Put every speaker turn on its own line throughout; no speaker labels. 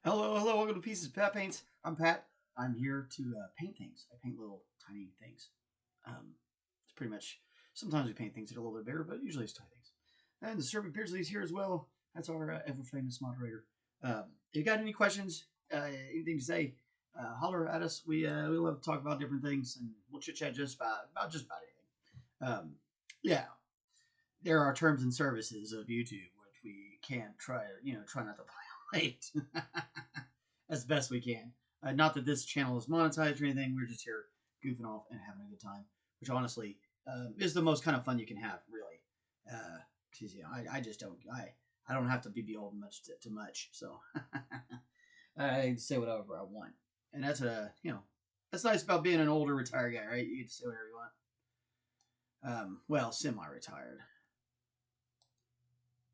Hello, hello, welcome to Pieces Pat Paints. I'm Pat. I'm here to paint things. I paint little tiny things. It's pretty much, sometimes we paint things that are a little bit bigger, but usually it's tiny things. And the Sir McBeardsly is here as well. That's our ever-famous moderator. If you got any questions, anything to say, holler at us. We love to talk about different things, and we'll chit-chat just about just about anything. Yeah, there are terms and services of YouTube, which we can't try not to violate as best we can. Not that this channel is monetized or anything. We're just here goofing off and having a good time, which honestly is the most kind of fun you can have, really. Because I just don't I don't have to be beholden much to much, so I say whatever I want, and that's that's nice about being an older retired guy, right? You get to say whatever you want. Well, semi-retired.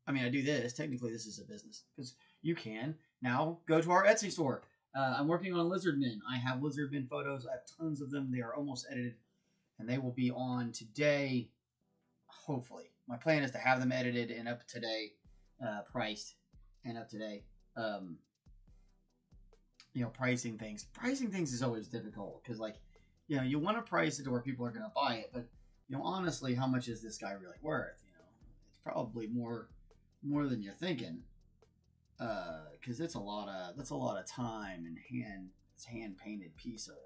I mean, I do this. Technically, this is a business because you can now go to our Etsy store. I'm working on Lizardmen. I have Lizardmen photos. I have tons of them. They are almost edited, and they will be on today, hopefully. My plan is to have them edited and up today, priced, and up today. Pricing things. Pricing things is always difficult because, you want to price it to where people are going to buy it, but honestly, how much is this guy really worth? It's probably more than you're thinking, because that's a lot of time and hand painted piece of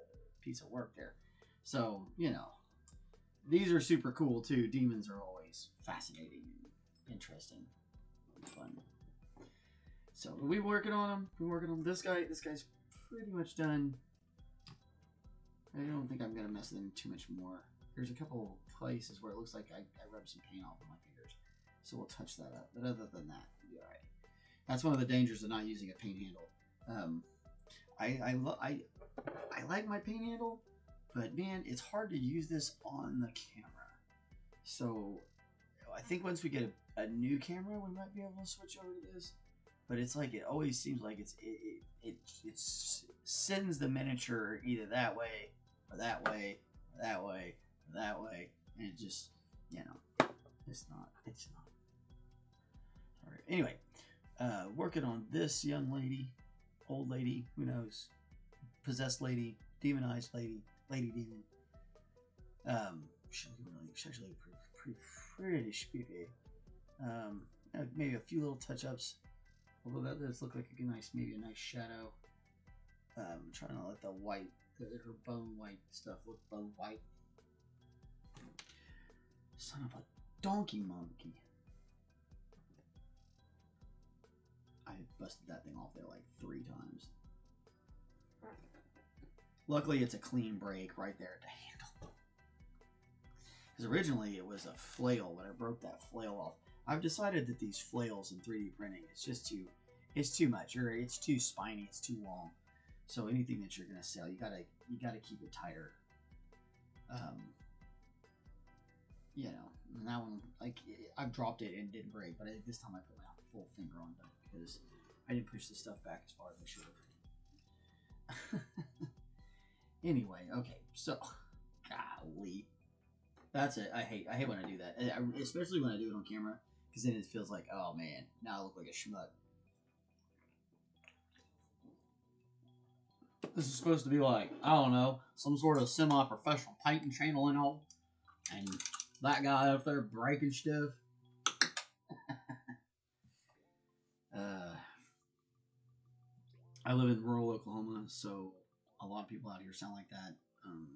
work there. So these are super cool too. Demons are always fascinating and interesting and fun. So we're working on them. We're working on this guy. This guy's pretty much done. I don't think I'm gonna mess with him too much more. There's a couple places where it looks like I rubbed some paint off with my fingers. So we'll touch that up. But other than that, we'll be alright. That's one of the dangers of not using a paint handle. I like my paint handle, but man, it's hard to use this on the camera. So I think once we get a new camera, we might be able to switch over to this. But it's like it always seems like it sends the miniature either that way or that way or that way or that way, and it just it's not. All right. Anyway, working on this young lady, old lady, who knows, possessed lady, demonized lady, lady demon. She's actually pretty spooky. Maybe a few little touch-ups. Although that does look like maybe a nice shadow. Trying to let the white, her bone white stuff look bone white. Son of a donkey monkey. I busted that thing off there like 3 times. Luckily, it's a clean break right there at the handle. Because originally it was a flail, but I broke that flail off. I've decided that these flails in 3D printing, it's too much. It's too spiny. It's too long. So anything that you're gonna sell, you gotta keep it tighter. And that one, I've dropped it and it didn't break, but this time I put my full finger on it because I didn't push the stuff back as far as I should have. Anyway, okay, so golly, that's it. I hate when I do that, especially when I do it on camera, because then it feels like, oh man, now I look like a schmuck. This is supposed to be like, I don't know, some sort of semi-professional painting channel and all, and that guy up there breaking stuff. I live in rural Oklahoma, so a lot of people out here sound like that. I'm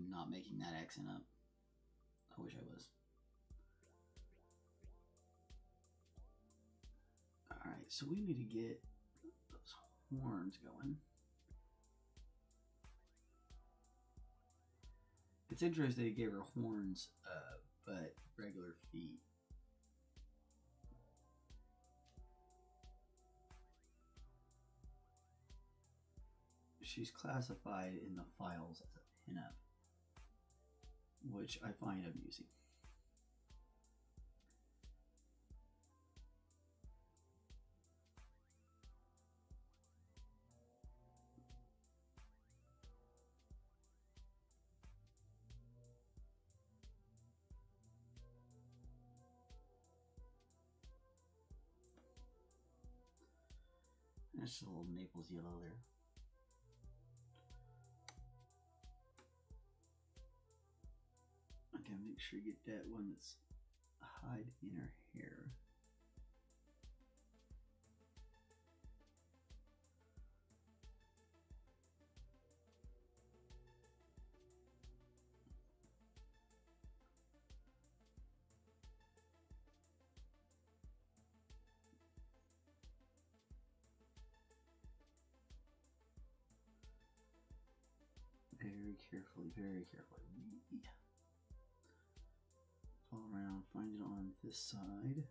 not making that accent up. I wish I was. Alright, so we need to get those horns going. It's interesting they gave her horns, but regular feet. She's classified in the files as a pinup, which I find amusing. That's a little Naples yellow there. Okay, make sure you get that one that's hide in her hair. Very carefully, very carefully. All around, find it on this side.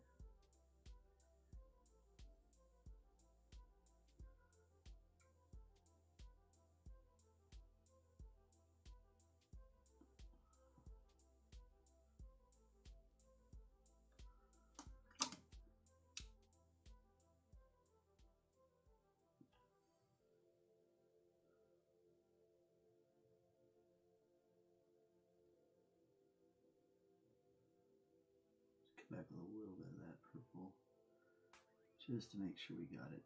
Back with a little bit of that purple just to make sure we got it.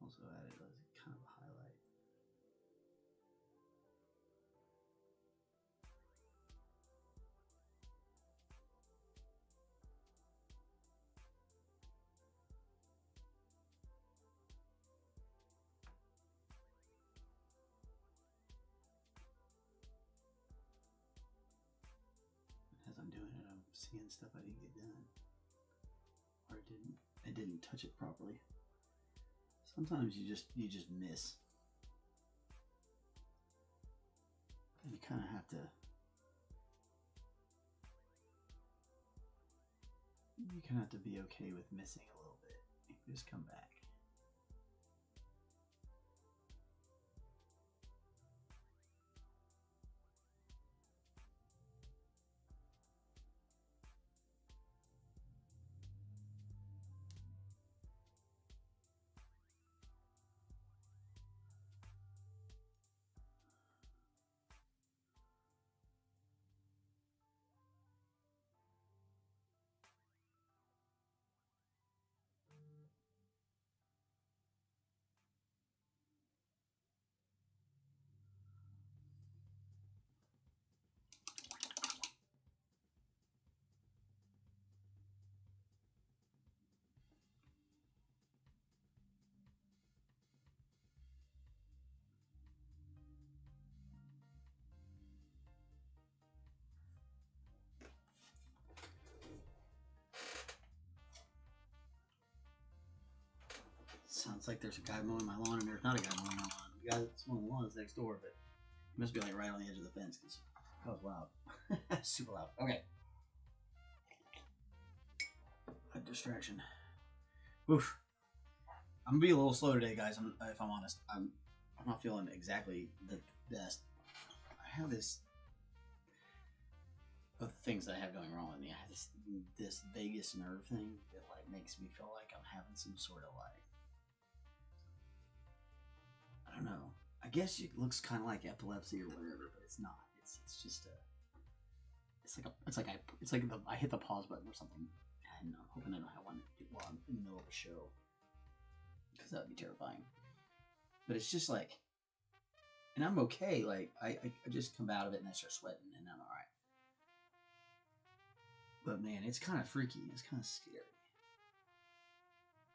Also add it as kind of a highlight. As I'm doing it, I'm seeing stuff I didn't get done, or I didn't touch it properly. Sometimes you just miss, and you kind of have to. You kind of have to be okay with missing a little bit. You can just come back. Sounds like there's a guy mowing my lawn, and there's not a guy mowing my lawn. The guy that's mowing the lawn is next door, but he must be like right on the edge of the fence because that was loud. Super loud. Okay. A distraction. Oof. I'm gonna be a little slow today, guys. If I'm honest, I'm not feeling exactly the best. I have this of things that I have going wrong with me. I have this vagus nerve thing that like makes me feel like I'm having some sort of like, I don't know. I guess it looks kind of like epilepsy or whatever, but it's not. It's just a. It's like I hit the pause button or something, and I'm hoping I don't have one while I'm in the middle of a show, because that would be terrifying. But it's just like, and I'm okay. Like I just come out of it and I start sweating, and I'm all right. But man, it's kind of freaky. It's kind of scary.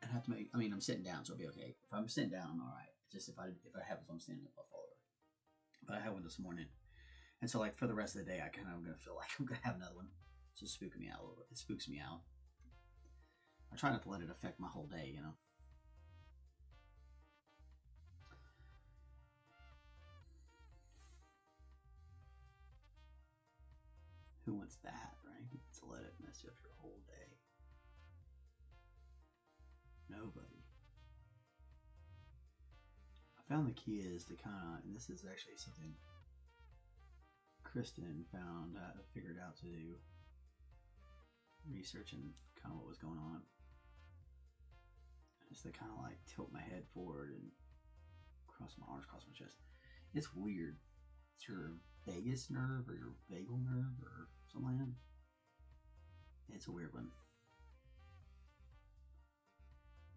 I have to make. I mean, I'm sitting down, so I'll be okay. If I'm sitting down, I'm all right. Just if I have it, if I'm standing up, I'll fall over. But I had one this morning, and so like for the rest of the day, I kind of gonna feel like I'm gonna have another one. It's just spooking me out a little bit. It spooks me out. I try not to let it affect my whole day, you know. Who wants that, right? To let it mess up your whole day. Nobody. I found the key is to kind of, and this is actually something Kristen figured out to do, researching kind of what was going on. Just to kind of like tilt my head forward and cross my arms, cross my chest. It's weird. It's your vagus nerve or your vagal nerve or something like that. It's a weird one.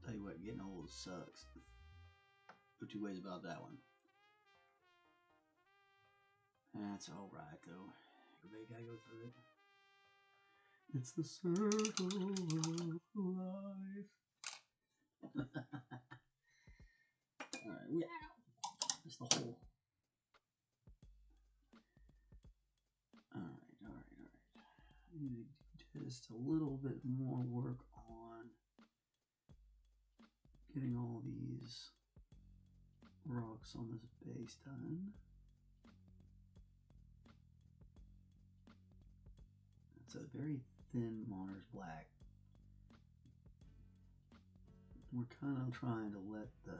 Tell you what, getting old sucks. No two ways about that one. That's alright though. Everybody gotta go through it. It's the circle of life. Alright, that's the whole. Alright. I need to do just a little bit more work on getting all these rocks on this base done. It's a very thin Mars black. We're kind of trying to let the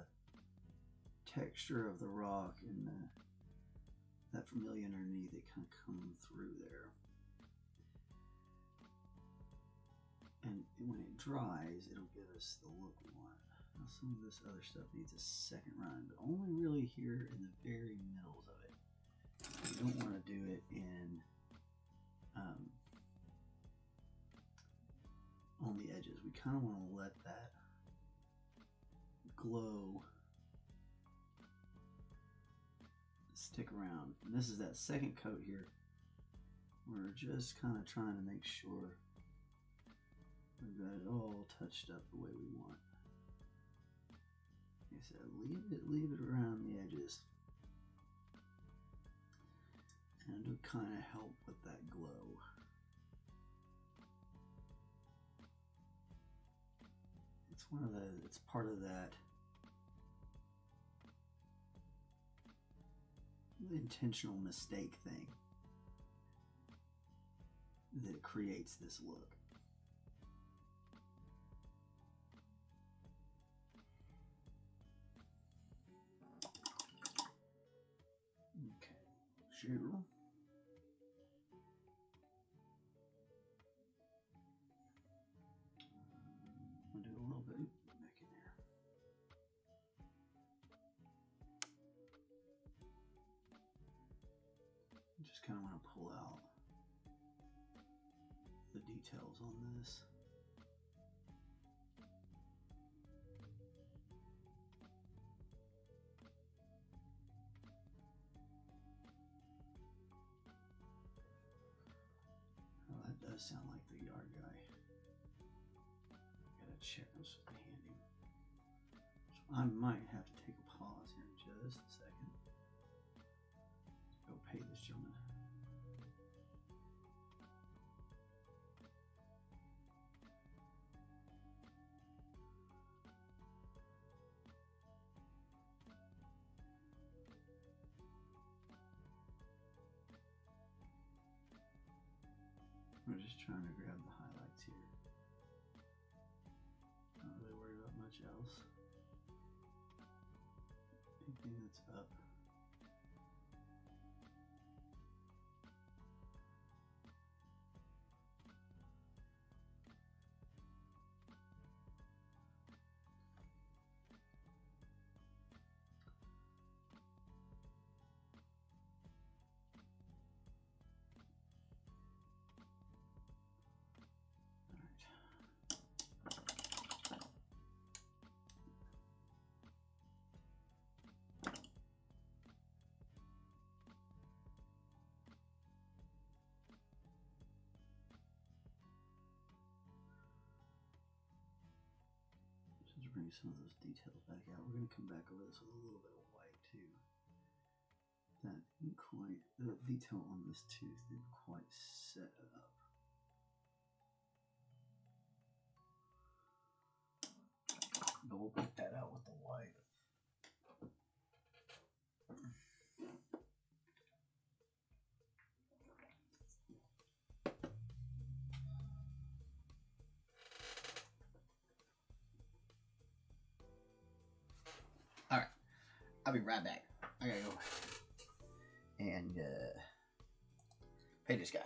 texture of the rock and that vermilion underneath it kind of come through there. And when it dries, it'll give us the look we want. Now some of this other stuff needs a second run, but only really here in the very middles of it. We don't want to do it in on the edges. We kind of want to let that glow stick around. And this is that second coat here. We're just kind of trying to make sure we've got it all touched up the way we want. Like I said, leave it around the edges. And it'll kind of help with that glow. It's part of that intentional mistake thing that creates this look. Okay, sure. I'll do a little bit back in there. Just kind of want to pull out the details on this. Oh, that does sound like the yard guy. Gotta check this with the handy. So I might have to take a pause here in just a second. Go pay this gentleman. We're just trying to grab the highlights here. Not really worried about much else. Anything that's up. Just bring some of those details back out. We're going to come back over this with a little bit of white too. That didn't quite, the detail on this tooth didn't quite set up. But we'll pick that out with the white. Alright, I'll be right back. I gotta go and pay this guy.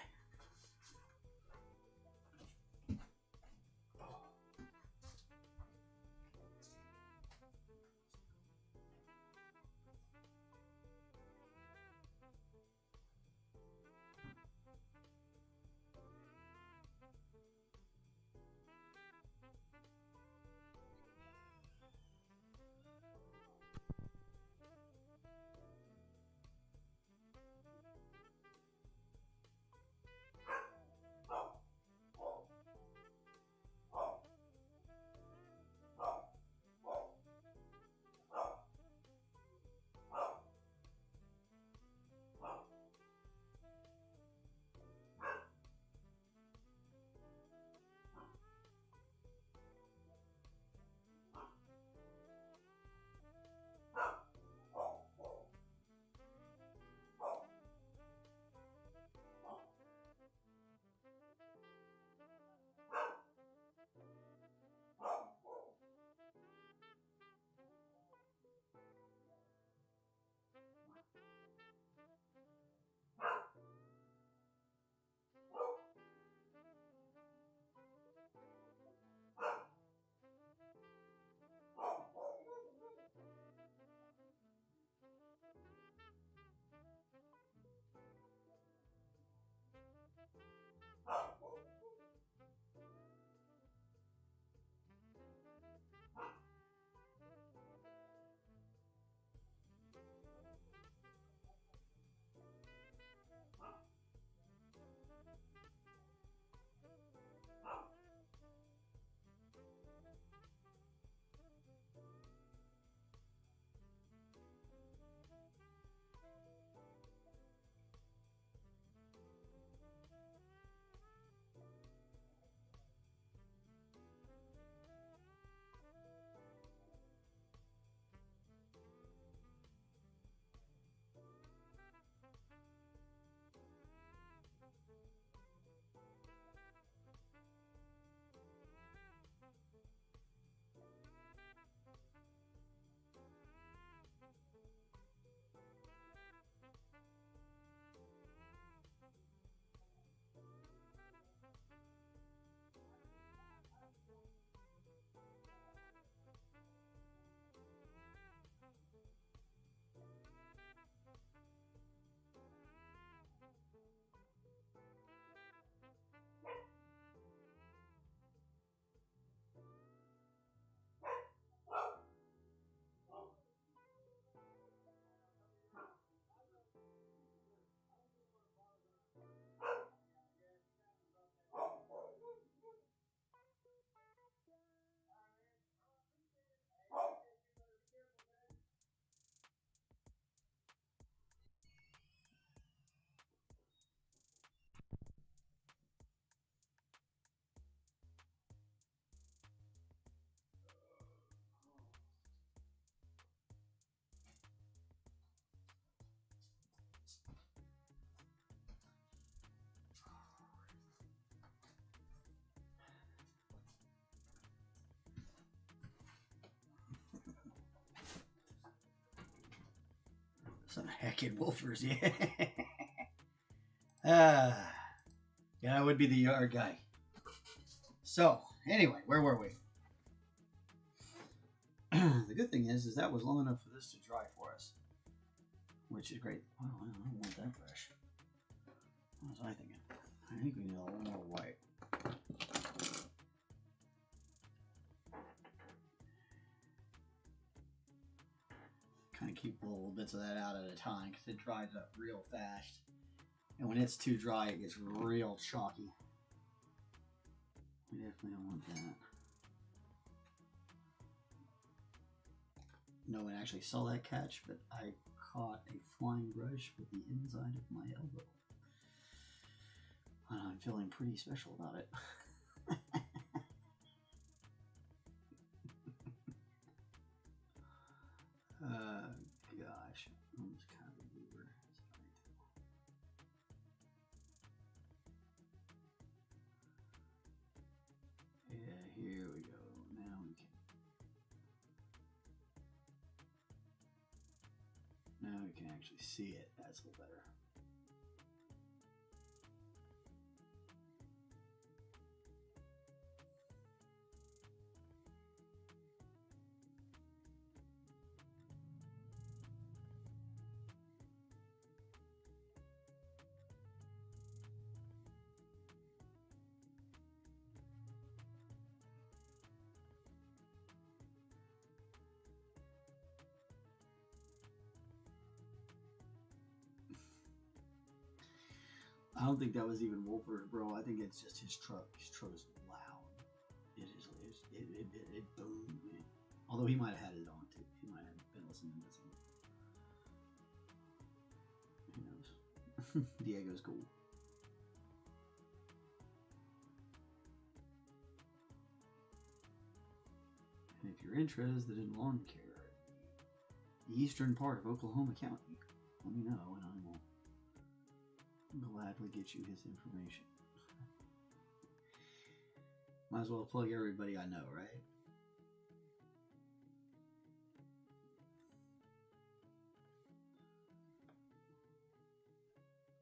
Some heckin' wolfers, yeah. Yeah, I would be the yard guy. So, anyway, where were we? The good thing is that was long enough for this to dry for us, which is great. Wow, I don't want that fresh. What was I thinking? I think we need a little more white. Kind of keep little bits of that out at a time because it dries up real fast. And when it's too dry, it gets real chalky. We definitely don't want that. No one actually saw that catch, but I caught a flying brush with the inside of my elbow. And I'm feeling pretty special about it. Gosh, almost kind of a weaver. Yeah, here we go. Now we can actually see it. That's a little better. I don't think that was even Wolfers, bro. I think it's just his truck. His truck is loud. It is. It boomed. Although he might have had it on too. He might have been listening to some. Who knows? Diego's cool. And if you're interested in lawn care, the eastern part of Oklahoma County, let me know and I will gladly get you his information. Might as well plug everybody I know, right?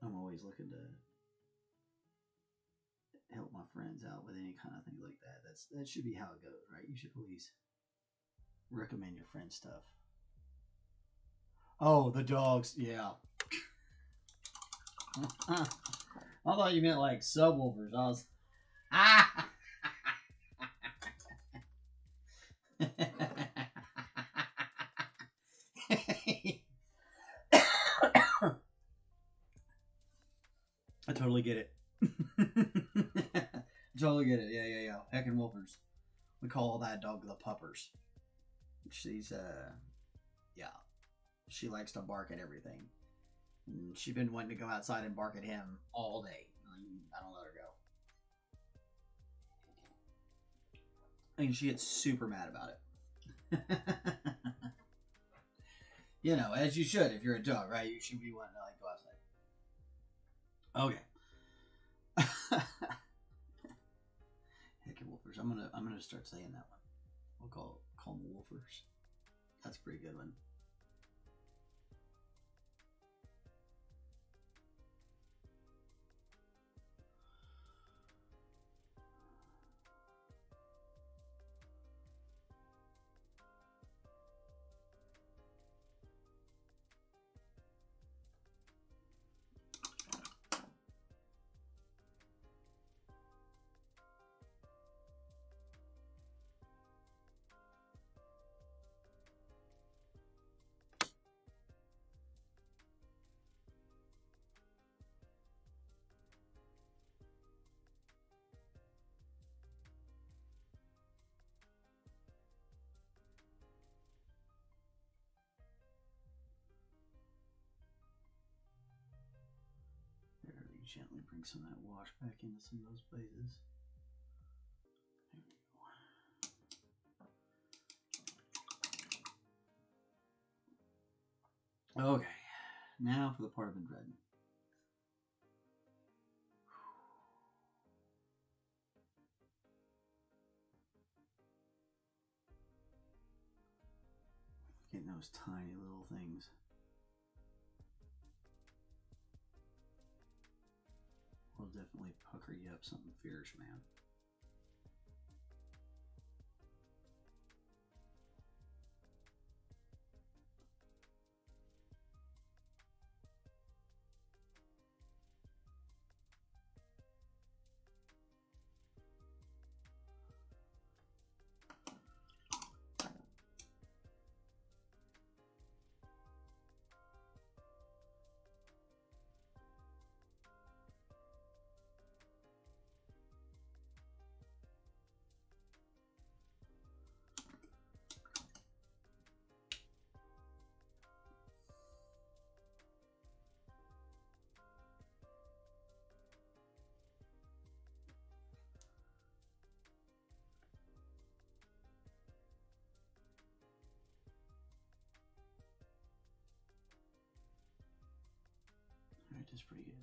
I'm always looking to help my friends out with any kind of thing like that. That should be how it goes, right? You should always recommend your friends stuff. Oh, the dogs, yeah. I thought you meant like subwoofers. I was I totally get it. Totally get it. Yeah. Heckin' wolfers. We call that dog the puppers. She's yeah. She likes to bark at everything. And she's been wanting to go outside and bark at him all day. I don't let her go. And she gets super mad about it. You know, as you should if you're a dog, right? You should be wanting to like go outside. Okay. Heckin' wolfers. I'm gonna start saying that one. We'll call them wolfers. That's a pretty good one. Gently bring some of that wash back into some of those places. There we go. Okay, now for the part I've been dreading. Getting those tiny little things. definitely pucker you up something fierce, man. Alright, that's pretty good.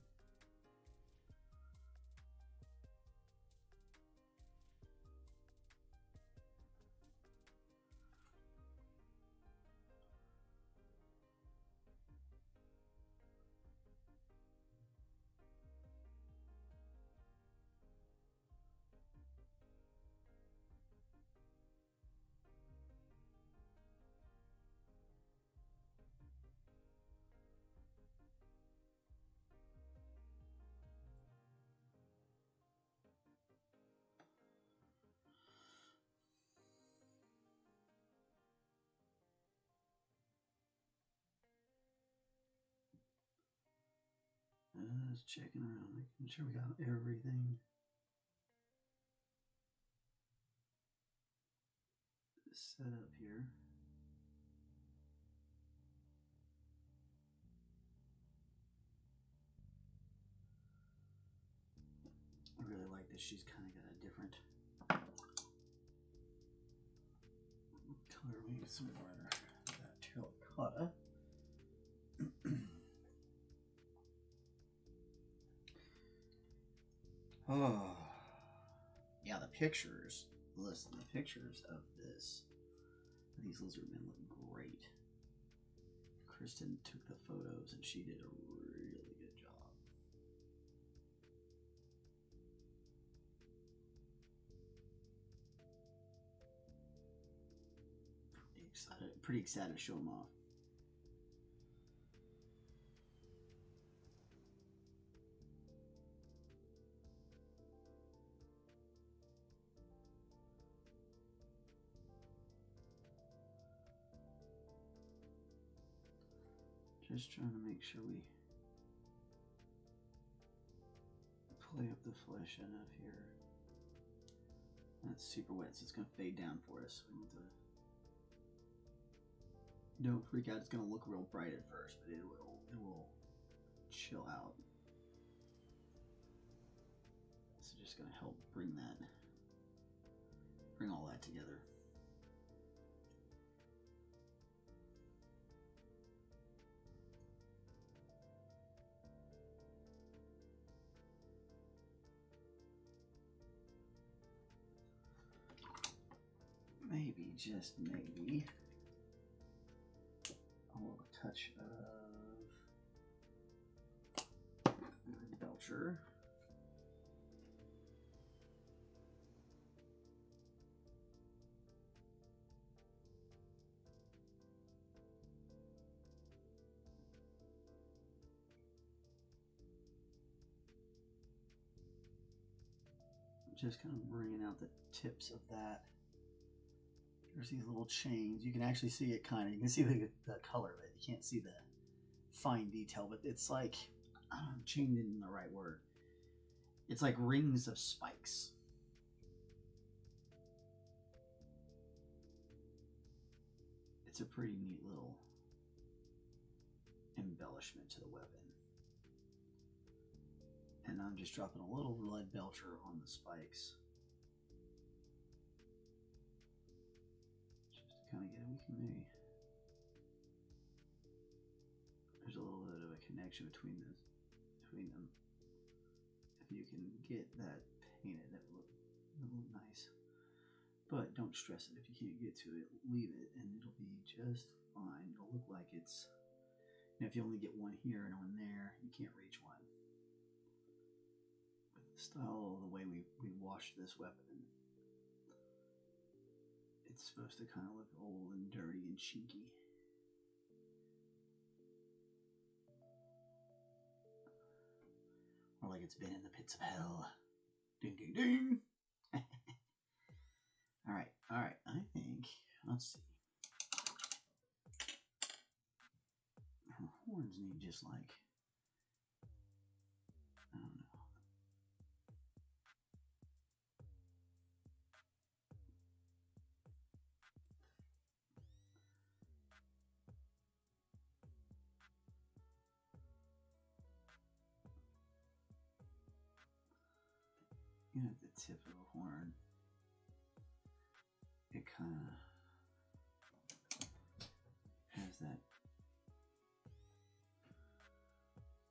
Just checking around, making sure we got everything set up here. I really like this. She's kind of got a different color. We need some more of that terracotta. Oh, yeah, the pictures. Listen, the pictures of these lizardmen look great. Kristen took the photos and she did a really good job. Pretty excited to show them off. Just trying to make sure we play up the flesh enough here. That's super wet, so it's going to fade down for us. We need to... Don't freak out. It's going to look real bright at first, but it will chill out. So just going to help bring all that together. Maybe, just maybe, a little touch of Belcher. Just kind of bringing out the tips of that. There's these little chains. You can actually see it kind of. You can see the color of it. You can't see the fine detail, but it's like, chained in the right word. It's like rings of spikes. It's a pretty neat little embellishment to the weapon. And I'm just dropping a little lead belcher on the spikes. Just to kind of get it, we can maybe... There's a little bit of a connection between them. If you can get that painted, that would look nice. But don't stress it. If you can't get to it, leave it and it'll be just fine. It'll look like it's... You know, if you only get one here and one there, you can't reach one style of the way we washed this weapon. It's supposed to kind of look old and dirty and cheeky. Or like it's been in the pits of hell. Ding, ding, ding. All right. I think, let's see. Her horns need just like, I don't know. You know, the tip of a horn, it kind of has that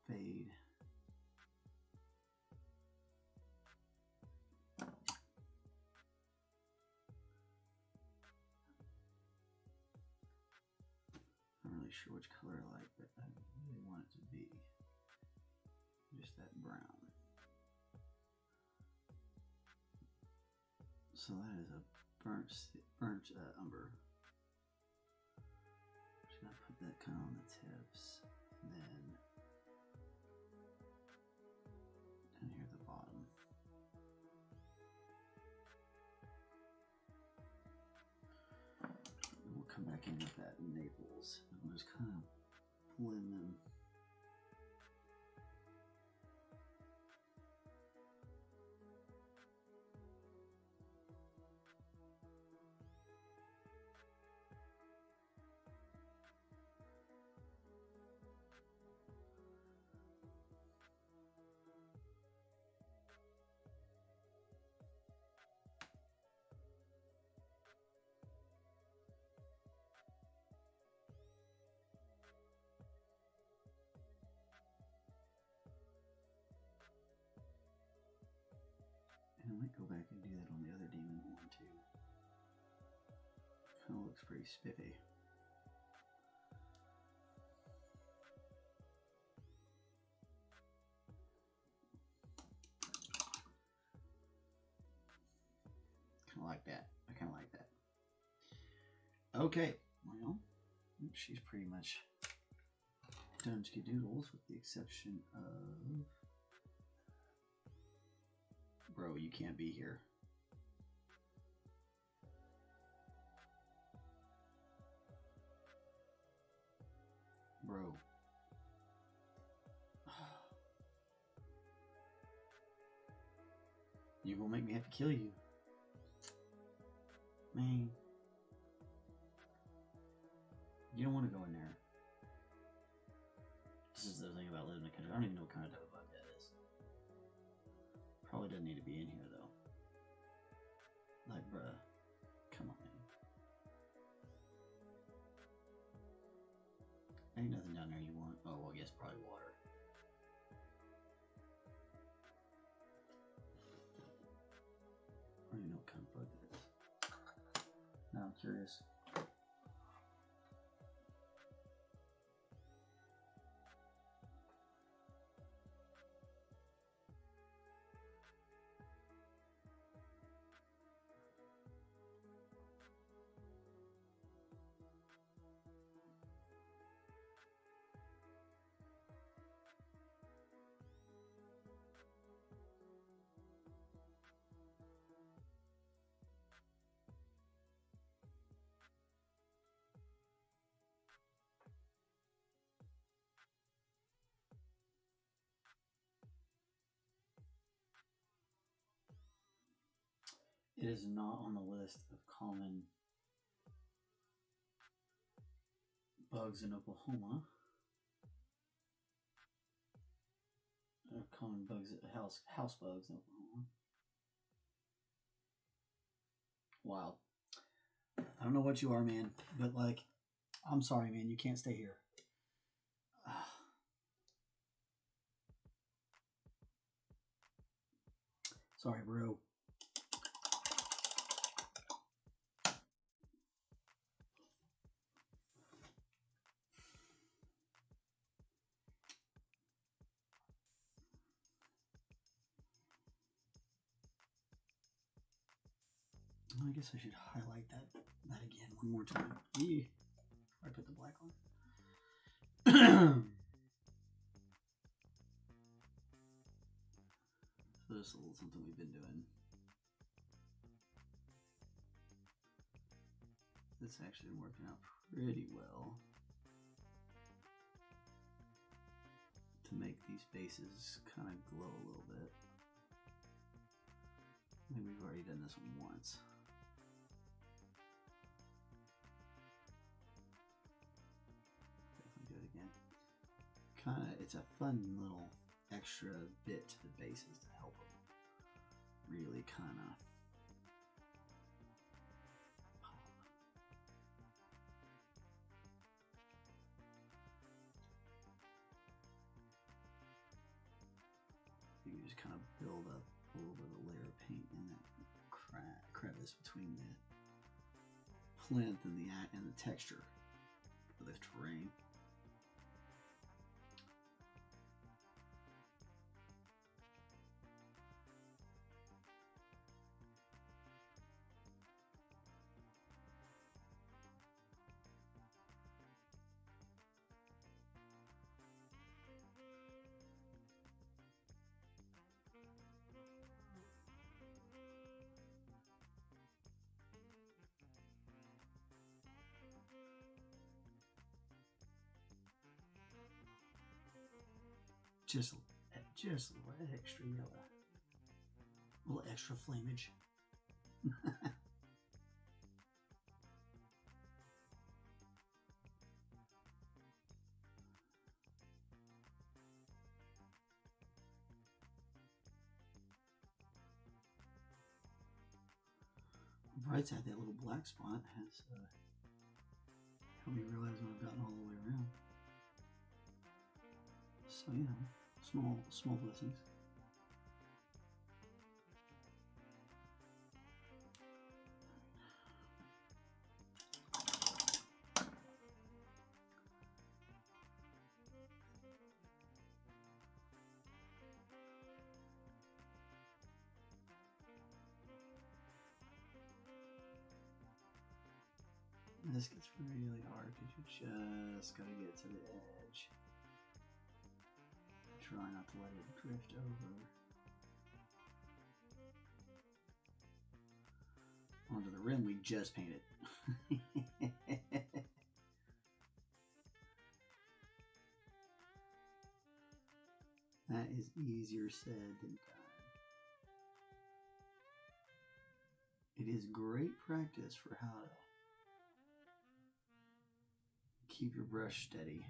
fade. I'm not really sure which color I like, but I really want it to be just that brown. So that is a burnt umber. Just gonna put that kind of on the tips, and then down here at the bottom. And we'll come back in with that Naples, and we'll just kind of blend them. And I might go back and do that on the other demon horn too. Kind of looks pretty spiffy. Kind of like that. I kind of like that. Okay, well, she's pretty much done skedoodles with the exception of... Bro, you can't be here. Bro. You gonna make me have to kill you. Man. You don't want to go in there. This is the thing about living in the country. I don't even know what kind of bug that is. Probably doesn't need to be in here though. Like, bruh. Come on, man. Ain't nothing down there you want. Oh, well, I guess probably water. I don't even know what kind of bug it is. Now I'm curious. It is not on the list of common bugs in Oklahoma. Common bugs, house bugs in Oklahoma. Wow. I don't know what you are, man, but like, I'm sorry, man. You can't stay here. Sorry, bro. I guess I should highlight that again one more time. Yeah. I put the black on. So just a little something we've been doing. It's actually been working out pretty well to make these bases kind of glow a little bit. I think we've already done this one once. Definitely do it again. Kind of, it's a fun little extra bit to the bases to help them really kind of pop. You can just kind of build up a little bit of a layer of paint in that crevice between the plinth and the texture of the terrain. Just a little extra yellow. A little extra flamage. Right side, that little black spot has helped me realize when I've gotten all the way around. So, you know, small blessings. This gets really hard because you just gotta get to the edge. Try not to let it drift over onto the rim we just painted. That is easier said than done. It is great practice for how to keep your brush steady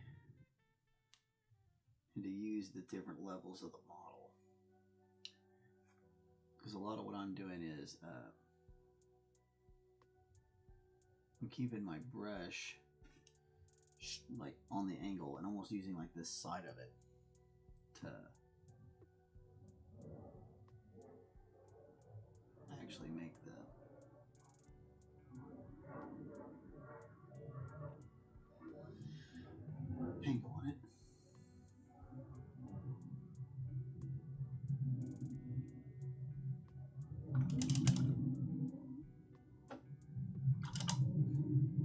and to use the different levels of the model. Because a lot of what I'm doing is I'm keeping my brush like on the angle and almost using like this side of it to actually make the angle on it.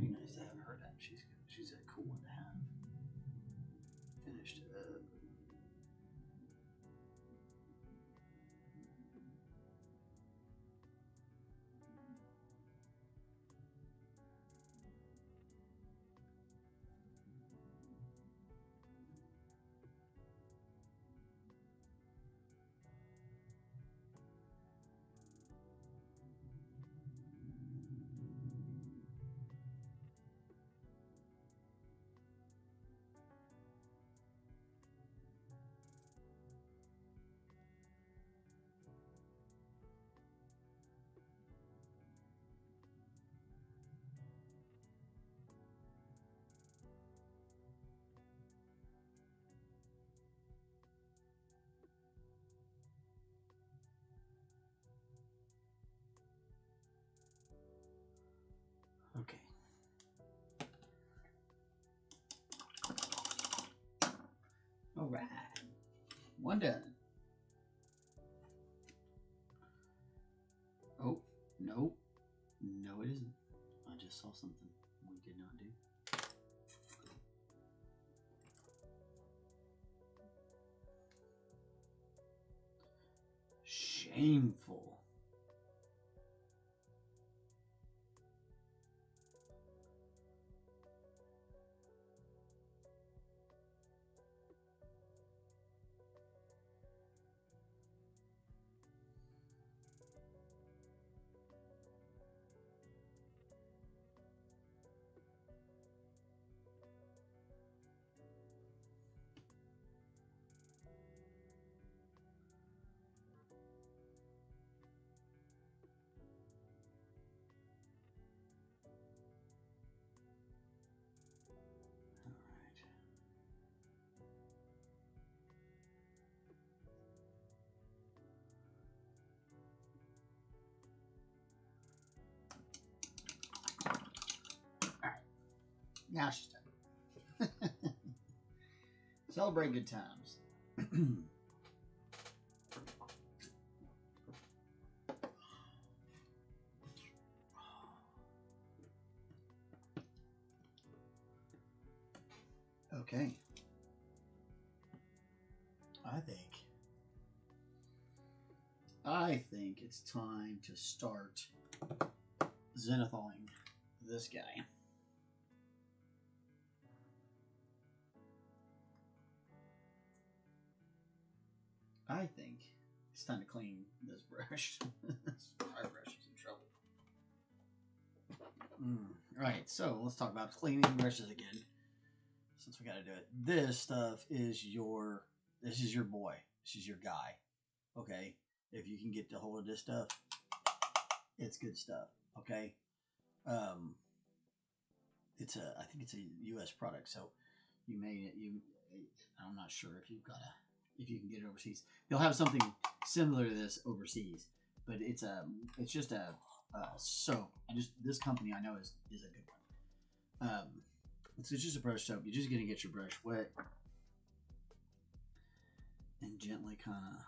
Be nice to have her done. She's a cool one to have finished up. Okay. All right. One done. Oh, no. something we did not do. Shameful. Now she's done. Celebrate good times. Okay. I think it's time to start zenithaling this guy. I think it's time to clean this brush. This dry brush is in trouble. Right, so let's talk about cleaning brushes again. Since we got to do it, this stuff is your boy. This is your guy. Okay, if you can get a hold of this stuff, it's good stuff. Okay, I think it's a U.S. product, so I'm not sure if you can get it overseas. They'll have something similar to this overseas, but it's just a soap. This company I know is a good one. It's just a brush soap. You're just gonna get your brush wet and gently kind of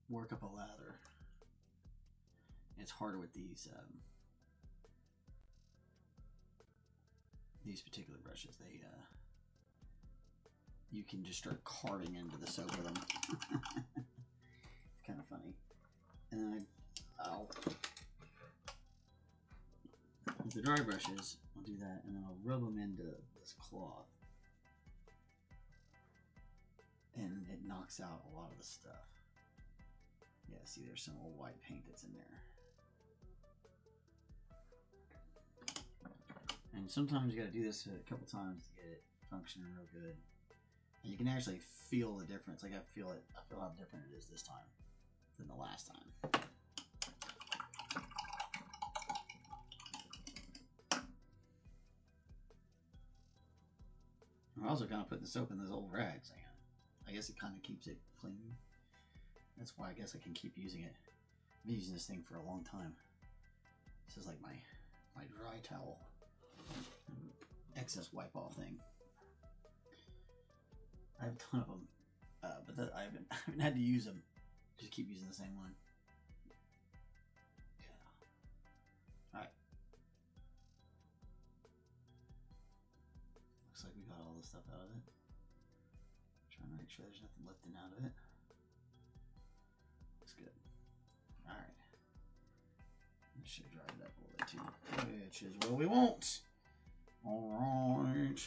work up a lather. It's harder with these particular brushes. You can just start carving into the soap with them. It's kind of funny. And with the dry brushes, I'll do that, and then I'll rub them into this cloth, and it knocks out a lot of the stuff. Yeah, see, there's some old white paint that's in there. And sometimes you got to do this a couple times to get it functioning real good. And you can actually feel the difference. Like I feel how different it is this time than the last time. I'm also kind of putting the soap in those old rags. I guess it kind of keeps it clean. That's why I guess I can keep using it. I've been using this thing for a long time. This is like my dry towel excess wipe off thing. I have a ton of them, but I haven't had to use them. Just keep using the same one. Yeah. All right. Looks like we got all the stuff out of it. Trying to make sure there's nothing lifting out of it. Looks good. All right. This should dry it up a little bit too, which is what we want. All right.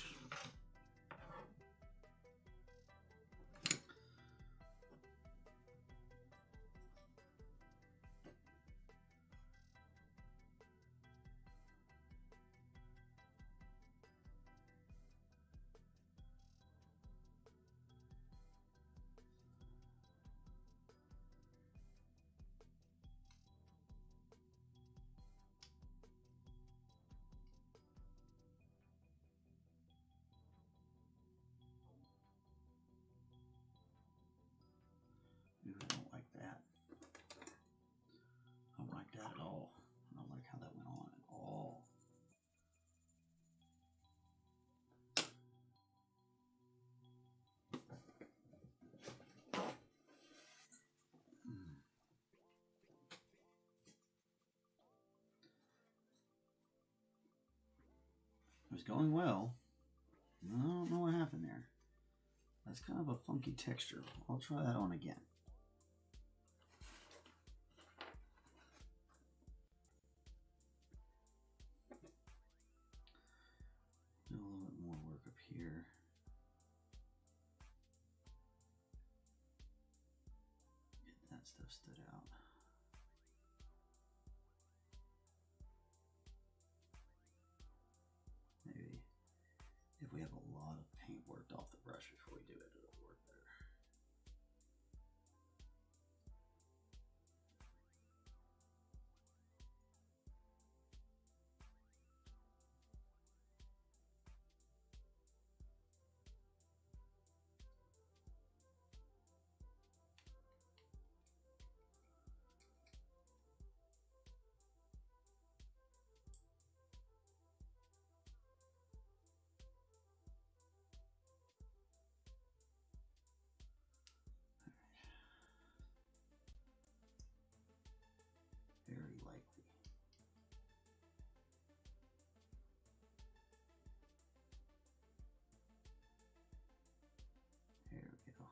was going well. I don't know what happened there. That's kind of a funky texture. I'll try that on again. Do a little bit more work up here. Get that stuff stood out. Maybe if we have a lot of paint worked off the brush before we do it, it'll work better. Very likely. There we go.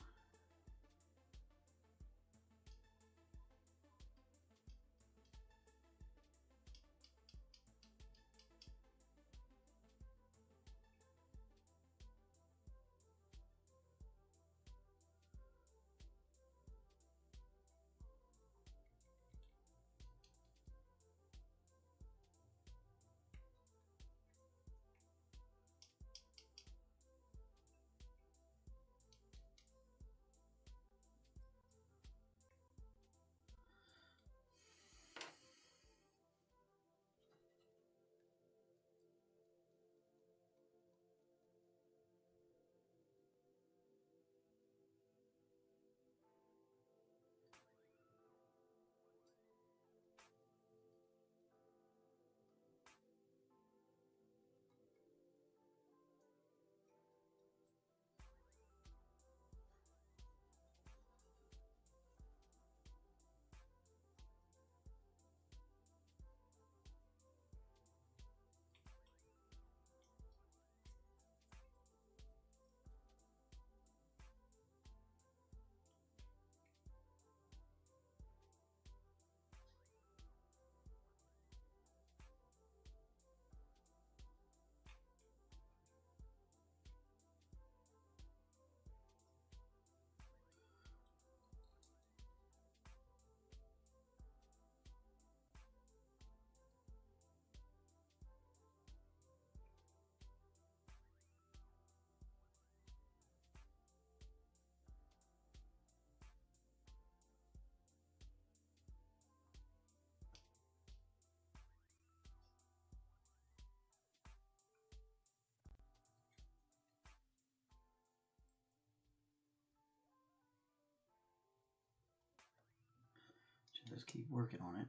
Just keep working on it.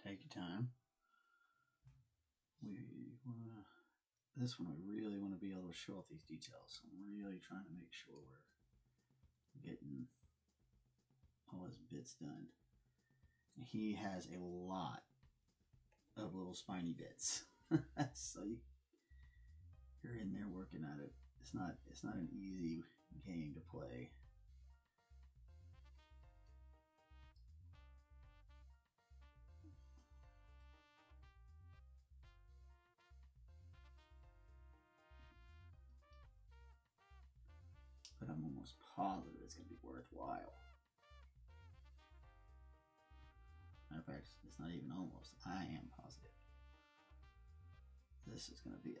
Take your time. This one we really want to be able to show off these details. I'm really trying to make sure we're getting all his bits done. He has a lot of little spiny bits. So you're in there working at it. It's not an easy game to play. But I'm almost positive it's going to be worthwhile. Matter of fact, it's not even almost. I am positive. This is going to be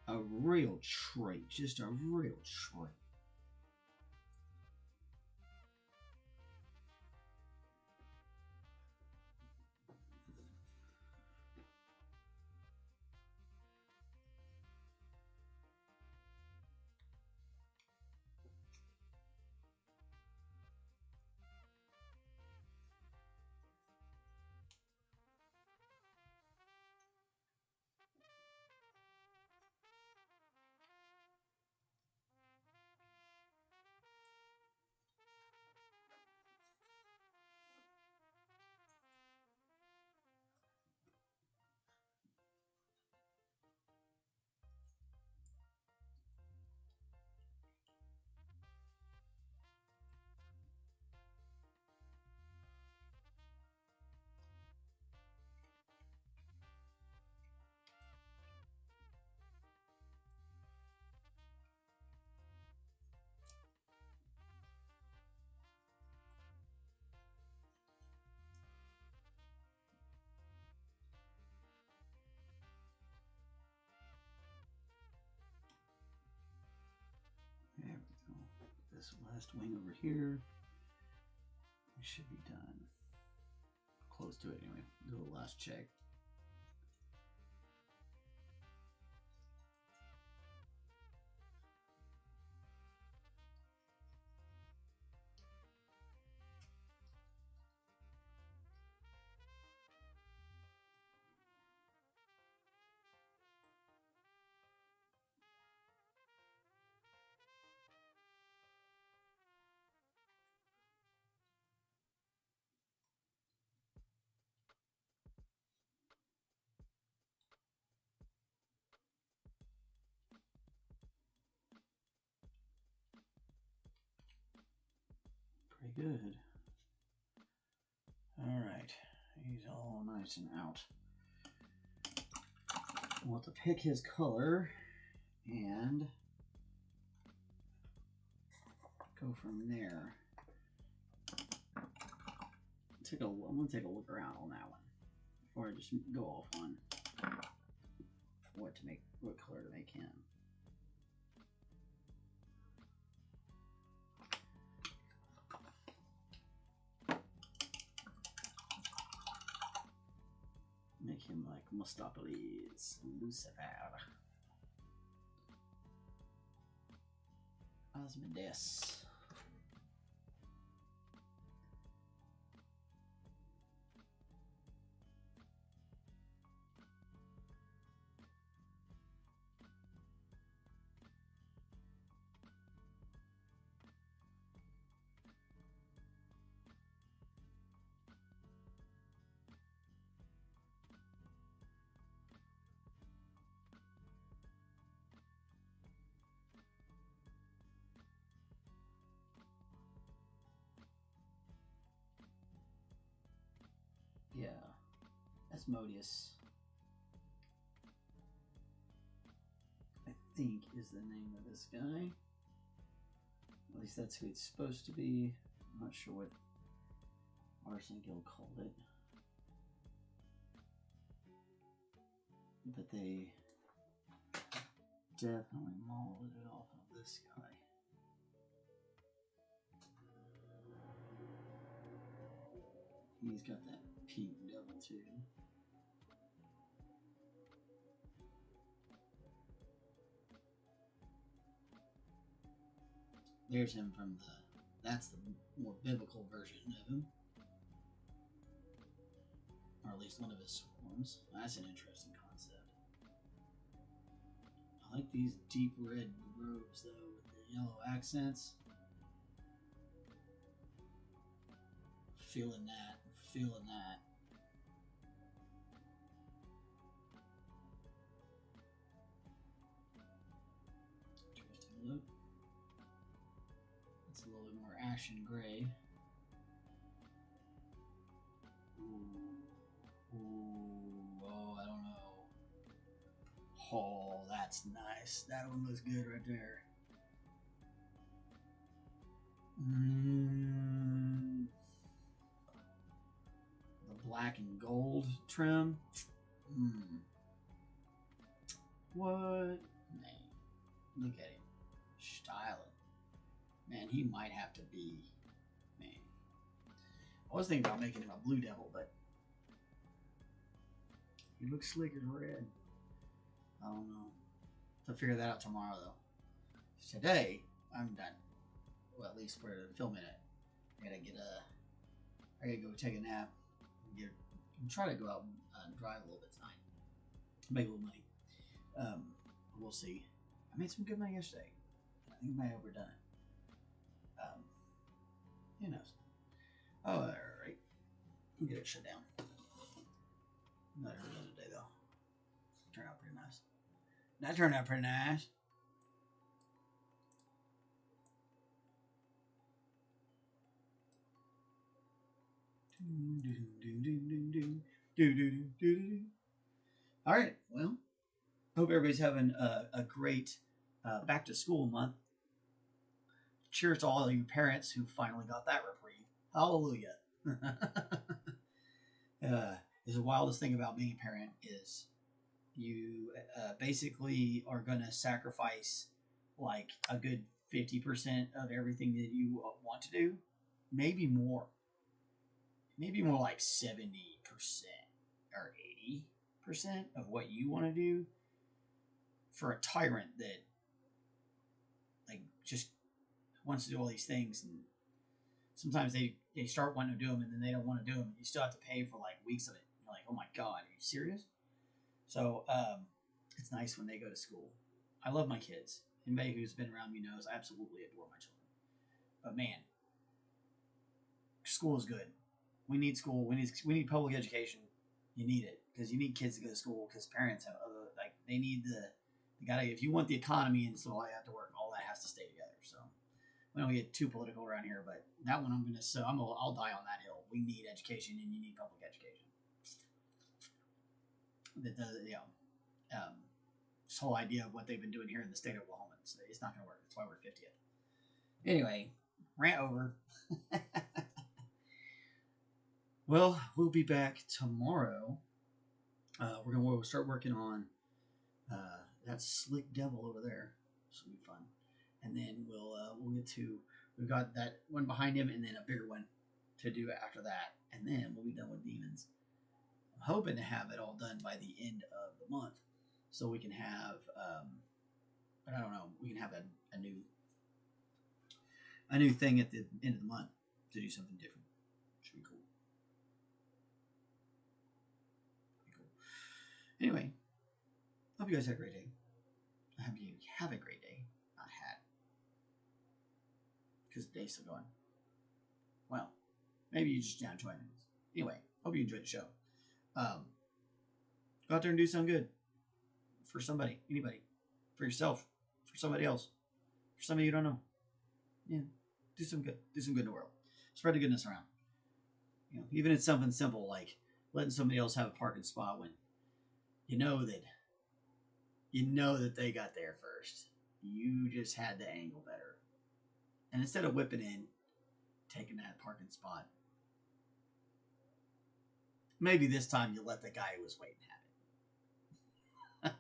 a real treat. Just a real treat. this last wing over here. We should be done. Close to it anyway. Do a last check. Pretty good. All right, he's all nice and out. We'll have to pick his color and go from there. I'm gonna take a look around on that one before I just go off on what color to make him. Make him like Mustopheles, Lucifer, Osmodeus. Yeah, Asmodeus, I think, is the name of this guy. At least that's who it's supposed to be. I'm not sure what Arson Guild called it. But they definitely molded it off of this guy. He's got that pink devil too. There's him from that's the more biblical version of him. Or at least one of his forms. That's an interesting concept. I like these deep red robes though with the yellow accents. Feeling that. Feeling that. Interesting look. It's a little bit more ashen gray. Ooh, oh, I don't know. Oh, that's nice. That one looks good right there. The black and gold trim. What? Man, look at him. Styling. Man, he might have to be. Man. I was thinking about making him a blue devil, but he looks slick as red. I don't know. To figure that out tomorrow, though. Today, I'm done. Well, at least for filming it. I gotta go take a nap. And try to go out and drive a little bit tonight. Make a little money. We'll see. I made some good money yesterday. I think I might have overdone it. Who knows? Oh, alright. We'll get it shut down. Not overdone today, though. Turned out pretty nice. That turned out pretty nice. All right. Well, hope everybody's having a great back to school month. Cheers to all of you parents who finally got that reprieve. Hallelujah. The wildest thing about being a parent is you basically are going to sacrifice like a good 50% of everything that you want to do, maybe more. Maybe more like 70% or 80% of what you want to do for a tyrant that like just wants to do all these things, and sometimes they start wanting to do them and then they don't want to do them, and you still have to pay for like weeks of it. You're like, oh my god, are you serious? So it's nice when they go to school. I love my kids. Anybody who's been around me knows I absolutely adore my children. But man, school is good. We need school. We need public education. You need it because you need kids to go to school because parents have other like they need they gotta if you want the economy and so all that have to work, all that has to stay together. So we don't get too political around here, but that one I'll die on that hill. We need education and you need public education. That does this whole idea of what they've been doing here in the state of Oklahoma, it's not going to work. That's why we're 50th. Anyway, rant over. Well, we'll be back tomorrow. We'll start working on that slick devil over there. This will be fun, and then we'll get to we've got that one behind him, and then a bigger one to do after that, and then we'll be done with demons. I'm hoping to have it all done by the end of the month, so we can have. But I don't know. We can have a new thing at the end of the month to do something different. Should be cool. Anyway, hope you guys had a great day. I hope you have a great day. Not had. Because the day's still going. Well, maybe you just enjoying it. Anyway, hope you enjoyed the show. Go out there and do something good. For somebody, anybody. For yourself. For somebody else. For somebody you don't know. Yeah. Do some good. Do some good in the world. Spread the goodness around. Even if it's something simple like letting somebody else have a parking spot when you know that they got there first. You just had the angle better. And instead of whipping in, taking that parking spot, maybe this time you let the guy who was waiting have it.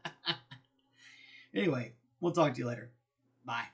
Anyway, we'll talk to you later. Bye.